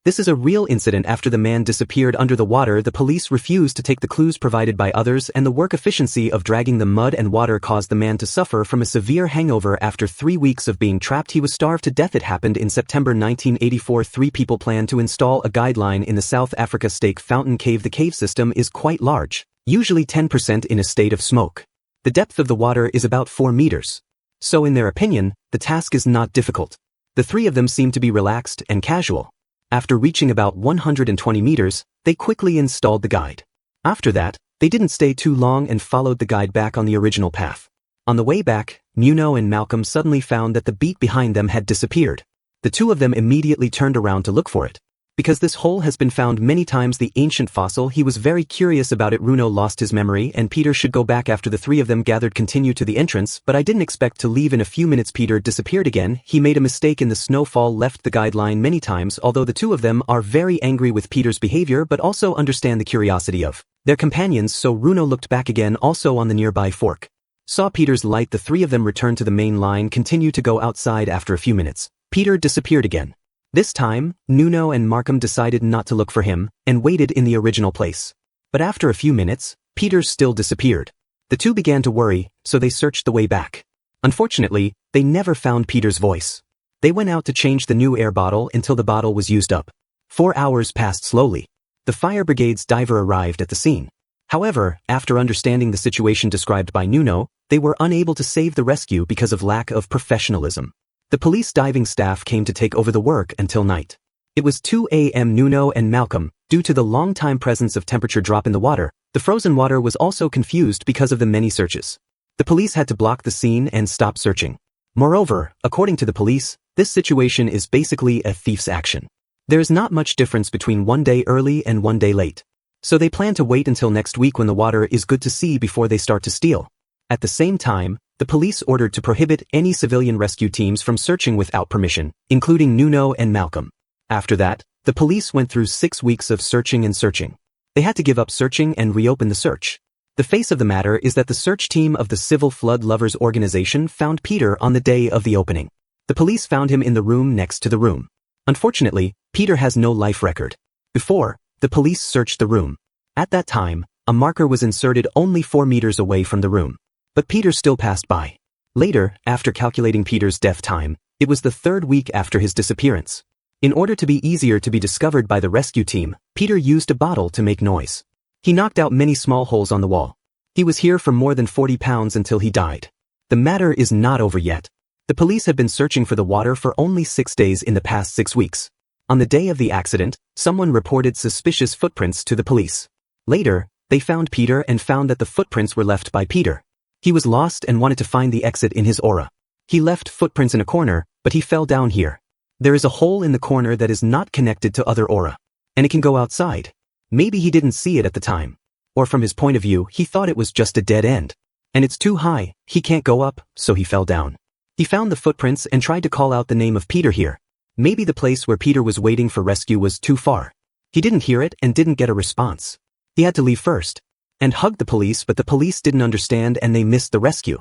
This is a real incident. After the man disappeared under the water, the police refused to take the clues provided by others, and the work efficiency of dragging the mud and water caused the man to suffer from a severe hangover. After 3 weeks of being trapped, he was starved to death. It happened in September 1984. 3 people planned to install a guideline in the South Africa Stake Fountain Cave. The cave system is quite large, usually 10% in a state of smoke. The depth of the water is about 4 meters. So in their opinion, the task is not difficult. The 3 of them seem to be relaxed and casual. After reaching about 120 meters, they quickly installed the guide. After that, they didn't stay too long and followed the guide back on the original path. On the way back, Nuno and Malcolm suddenly found that the beat behind them had disappeared. The 2 of them immediately turned around to look for it. Because this hole has been found many times, the ancient fossil, he was very curious about it. Nuno lost his memory and Peter should go back after the 3 of them gathered continue to the entrance, but I didn't expect to leave in a few minutes. Peter disappeared again. He made a mistake in the snowfall, left the guideline many times. Although the 2 of them are very angry with Peter's behavior but also understand the curiosity of their companions, so Nuno looked back again, also on the nearby fork. Saw Peter's light. The 3 of them returned to the main line, continued to go outside. After a few minutes, Peter disappeared again. This time, Nuno and Malcolm decided not to look for him and waited in the original place. But after a few minutes, Peter still disappeared. The 2 began to worry, so they searched the way back. Unfortunately, they never found Peter's voice. They went out to change the new air bottle until the bottle was used up. 4 hours passed slowly. The fire brigade's diver arrived at the scene. However, after understanding the situation described by Nuno, they were unable to save the rescue because of lack of professionalism. The police diving staff came to take over the work until night. It was 2 a.m. Nuno and Malcolm, due to the long time presence of temperature drop in the water, the frozen water was also confused because of the many searches. The police had to block the scene and stop searching. Moreover, according to the police, this situation is basically a thief's action. There is not much difference between 1 day early and 1 day late. So they plan to wait until next week when the water is good to see before they start to steal. At the same time, the police ordered to prohibit any civilian rescue teams from searching without permission, including Nuno and Malcolm. After that, the police went through 6 weeks of searching and searching. They had to give up searching and reopen the search. The face of the matter is that the search team of the Civil Flood Lovers organization found Peter on the day of the opening. The police found him in the room next to the room. Unfortunately, Peter has no life record. Before, the police searched the room. At that time, a marker was inserted only 4 meters away from the room. But Peter still passed by. Later, after calculating Peter's death time, it was the 3rd week after his disappearance. In order to be easier to be discovered by the rescue team, Peter used a bottle to make noise. He knocked out many small holes on the wall. He was here for more than 40 pounds until he died. The matter is not over yet. The police have been searching for the water for only 6 days in the past 6 weeks. On the day of the accident, someone reported suspicious footprints to the police. Later, they found Peter and found that the footprints were left by Peter. He was lost and wanted to find the exit in his aura. He left footprints in a corner, but he fell down here. There is a hole in the corner that is not connected to other aura, and it can go outside. Maybe he didn't see it at the time. Or from his point of view, he thought it was just a dead end. And it's too high, he can't go up, so he fell down. He found the footprints and tried to call out the name of Peter here. Maybe the place where Peter was waiting for rescue was too far. He didn't hear it and didn't get a response. He had to leave first and hugged the police, but the police didn't understand and they missed the rescue.